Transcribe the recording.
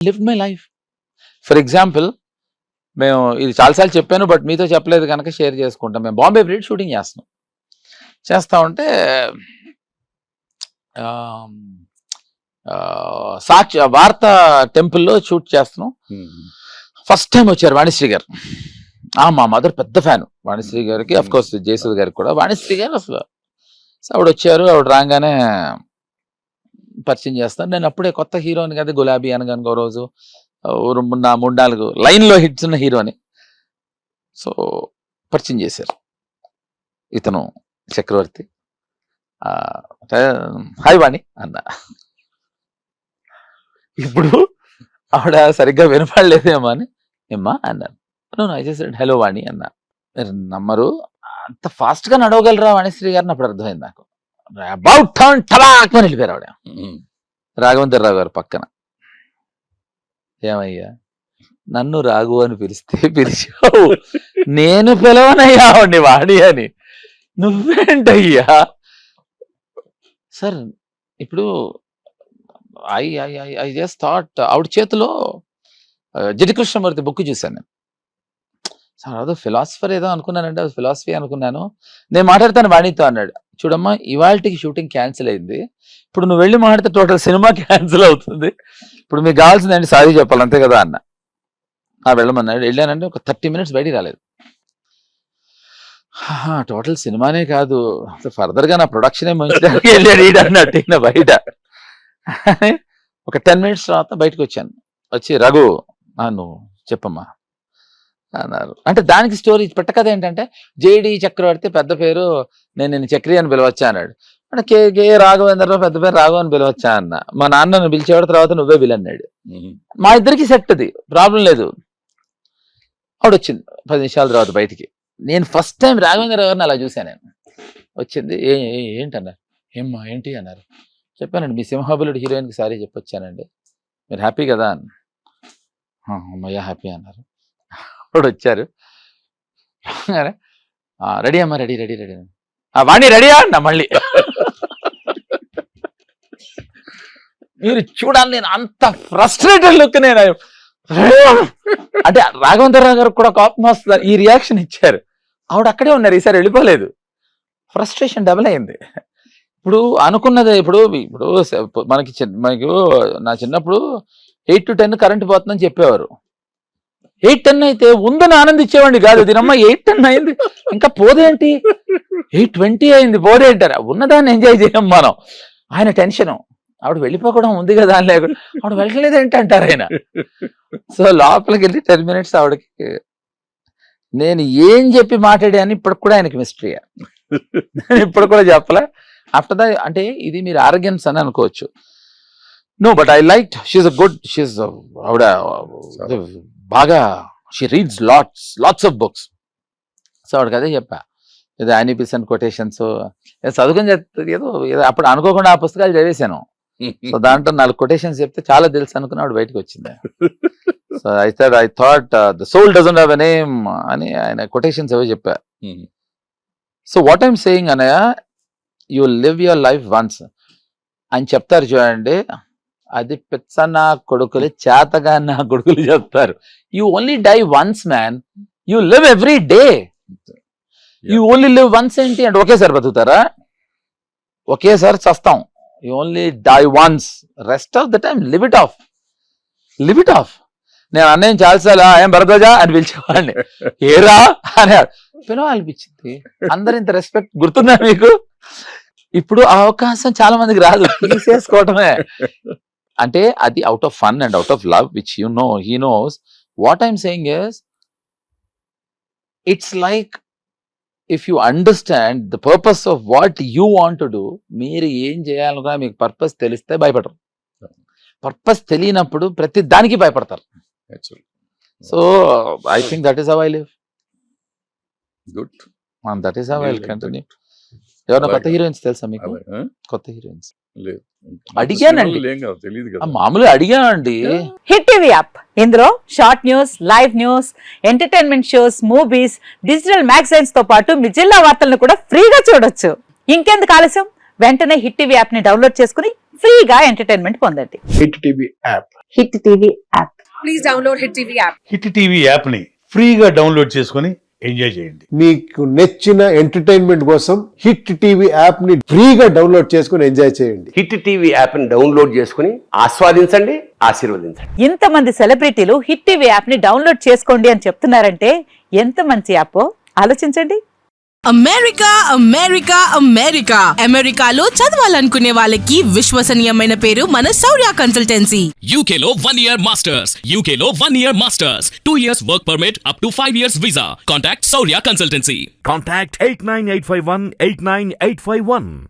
Live my life. For example, మేము ఇది చాలాసార్లు చెప్పాను, బట్ మీతో చెప్పలేదు కనుక షేర్ చేసుకుంటాం. మేము బాంబే బ్రీడ్ షూటింగ్ చేస్తా ఉంటే వార్తా టెంపుల్లో షూట్ చేస్తున్నాం. ఫస్ట్ టైం వచ్చారు వాణిశ్రీ గారు. మా మదర్ పెద్ద ఫ్యాన్ వాణిశ్రీ గారికి, అఫ్ కోర్స్ జయసుధ గారికి కూడా. వాణిశ్రీ గారు అసలు ఆవిడ వచ్చారు. ఆవిడ రాగానే పరిచయం చేస్తాను. నేను అప్పుడే కొత్త హీరోని కదా, గులాబీ అనగాను ఓ రోజు 3-4 లైన్లో హిట్స్ ఉన్న హీరోని. సో పరిచయం చేశారు. ఇతను చక్రవర్తి. హాయ్ వాణి అన్న. ఇప్పుడు ఆవిడ సరిగ్గా వినపడలేదేమో అని ఏమ్మా అన్నాను. ఐ జస్ట్ హలో వాణి అన్నా. మీరు నమ్మరు, అంత ఫాస్ట్ గా నడవగలరా వాణిశ్రీ గారిని అప్పుడు అర్థమైంది నాకు. అబౌట్ టర్న్ టలాక్ అని వెళ్ళిపోయారు ఆవిడ. రాఘవేంద్రరావు గారు పక్కన. ఏమయ్యా నన్ను రాఘు అని పిలిచావు, నేను పిలవనయ్యా ఆవిడ్ని వాణి అని. నువ్వేంటయ్యా సార్? ఇప్పుడు ఐ జస్ట్ థాట్, ఆవిడ చేతిలో జిడి కృష్ణమూర్తి బుక్ చూశాను నేను. సార్ అదో ఫిలాసఫర్ ఏదో అనుకున్నానండి, అది ఫిలాసఫీ అనుకున్నాను. నేను మాట్లాడతాను వాణితో అన్నాడు. చూడమ్మా, ఇవాళకి షూటింగ్ క్యాన్సిల్ అయింది, ఇప్పుడు నువ్వు వెళ్ళి మాట్లాడితే టోటల్ సినిమా క్యాన్సిల్ అవుతుంది. ఇప్పుడు మీకు కావాల్సిందండి సారీ చెప్పాలి అంతే కదా అన్న. వెళ్ళమన్నాడు. వెళ్ళానంటే ఒక 30 minutes బయటికి రాలేదు. టోటల్ సినిమానే కాదు, ఫర్దర్ గా నా ప్రొడక్షనే మంచి వెళ్ళాడు అన్నట్టు బయట. ఒక 10 minutes తర్వాత బయటకు వచ్చాను. వచ్చి రఘు నువ్వు చెప్పమ్మా అన్నారు. అంటే దానికి స్టోరీ పెట్టకథ ఏంటంటే, జేడి చక్రవర్తి పెద్ద పేరు, నేను నిన్ను చక్రి అని పిలవచ్చా అన్నాడు. అంటే కే రాఘవేంద్రరావు పెద్ద పేరు రాఘవ అని పిలవచ్చా అన్న. మా నాన్నను పిలిచేవాడు, తర్వాత నువ్వే పిలన్నాడు. మా ఇద్దరికి సెట్, అది ప్రాబ్లం లేదు. ఆవిడ వచ్చింది 10 నిమిషాల తర్వాత బయటికి. నేను ఫస్ట్ టైం రాఘవేంద్రరావు గారిని అలా చూశాను. నేను వచ్చింది. ఏంటన్నారు? ఏమ్మా ఏంటి అన్నారు. చెప్పానండి, మీ సింహాబలుడు హీరోయిన్కి సారీ చెప్పొచ్చానండి, మీరు హ్యాపీ కదా అన్న. అమ్మయ్య హ్యాపీ అన్నారు. అప్పుడు వచ్చారు. రెడీ అమ్మా, రెడీ రెడీ రెడీ. వాణి రెడీయా అన్న. మళ్ళీ మీరు చూడాలి, నేను అంత ఫ్రస్ట్రేటెడ్ లుక్. నేను అంటే రాఘవేంద్రరావు గారు కూడా కోపం వస్తుంది, ఈ రియాక్షన్ ఇచ్చారు. ఆవిడ అక్కడే ఉన్నారు, ఈసారి వెళ్ళిపోలేదు. ఫ్రస్ట్రేషన్ డబుల్ అయింది. ఇప్పుడు అనుకున్నది, ఇప్పుడు మనకి నా చిన్నప్పుడు 8 to 10 కరెంట్ పోతుందని చెప్పేవారు. 8-10 అయితే ఉందని ఆనందించేవాడిని కాదు. దీనమ్మ 8-10 అయింది, ఇంకా పోదేంటి, 8:20 అయింది, పోదేంటారా? ఉన్నదాన్ని ఎంజాయ్ చేయం మనం. ఆయన టెన్షను, ఆవిడ వెళ్ళిపోవడం ఉంది కదా అని లేకుండా, ఆవిడ వెళ్ళలేదు ఏంటంటారు ఆయన. సో లోపలికి వెళ్ళి 10 minutes ఆవిడకి నేను ఏం చెప్పి మాట్లాడాను ఇప్పటికి కూడా ఆయనకి మిస్టరీ. ఇప్పుడు కూడా చెప్పలే. ఆఫ్టర్ ద అంటే ఇది మీరు ఆరోగ్యన్స్ అని అనుకోవచ్చు. No but I like, she a good, ఆవిడ బాగా she reads lots of books. So ఆవిడకి అదే చెప్పా, ఏదో యానిపిసన్ కొటేషన్స్ చదువుకొని చెప్తుంది. ఏదో అప్పుడు అనుకోకుండా ఆ పుస్తకాలు చదివేశాను. సో దాంట్లో 4 కొటేషన్స్ చెప్తే చాలా తెలుసు అనుకుని ఆవిడ బయటకు వచ్చింది. So I thought the soul doesn't have a name అని ఆయన కొటేషన్స్ అవే చెప్పా. సో వాట్ ఐమ్ సేయింగ్ అనయ్య, you live your life once అని చెప్తారు చూడండి, అది పిచ్చ నా కొడుకులు, చేతగా నా కొడుకులు చెప్తారు. You only die once man, you live every day. You only live once ఏంటి అంటే ఒకేసారి బతుకుతారా? ఒకేసారి చస్తాం. You only die once, rest of the time live it off. నేను అన్నయ్య చాలాసార్లు ఏం భరద్వాజా అని పిలిచేవాడిని, ఏరా అని పిలవాలనిపించింది. అందరు ఇంత రెస్పెక్ట్ గుర్తుందా మీకు? ఇప్పుడు ఆ అవకాశం చాలా మందికి రాదు, తీసేసుకోవటమే. అంటే అది out of fun and out of love which he knows. What I'm saying is, it's like if you understand the purpose of what you want to do, మీరు ఏం చేయాలనుకున్నా మీకు పర్పస్ తెలిస్తే భయపడరు. పర్పస్ తెలియనప్పుడు ప్రతి దానికి భయపడతారు. So I think that is how I live. Good. That is how I will continue. ఎవరైనా కొత్త హీరోయిన్స్ తెలుసా మీకు? కొత్త హీరోయిన్స్ అడిగానండి, మామూలుగా అడిగానండి. హిట్ టీవీ యాప్, ఇందులో short news, live news, entertainment shows, movies, digital magazines తో పాటు మీ జిల్లా వార్తలను కూడా ఫ్రీగా చూడొచ్చు. ఇంకెందుకు ఆలస్యం, వెంటనే హిట్ టీవీ యాప్ ని డౌన్లోడ్ చేసుకుని ఫ్రీగా ఎంటర్టైన్మెంట్ పొందండి. Hit TV app. Hit TV app. Please download Hit TV app. Hit TV యాప్ని ఫ్రీగా డౌన్లోడ్ చేసుకొని ఎంజాయ్ చేయండి. మీకు నచ్చిన ఎంటర్టైన్మెంట్ కోసం హిట్ టీవీ యాప్ ని ఫ్రీగా డౌన్లోడ్ చేసుకుని ఎంజాయ్ చేయండి. హిట్ టీవీ యాప్ని డౌన్లోడ్ చేసుకుని ఆస్వాదించండి, ఆశీర్వదించండి. ఇంతమంది సెలబ్రిటీలు హిట్ టీవీ యాప్ ని డౌన్లోడ్ చేసుకోండి అని చెప్తున్నారంటే ఎంత మంచి యాప్ ఆలోచించండి. అమెరికా అమెరికా అమెరికా అమెరికాలో చదవాలనుకునే వాళ్ళకి విశ్వసనీయమైన పేరు మన శౌర్య consultancy. UK Law 1 Year Masters. UK Law 1 Year Masters. 2 years work permit up to 5 years visa. Contact Saurya Consultancy. Contact 89851 89851.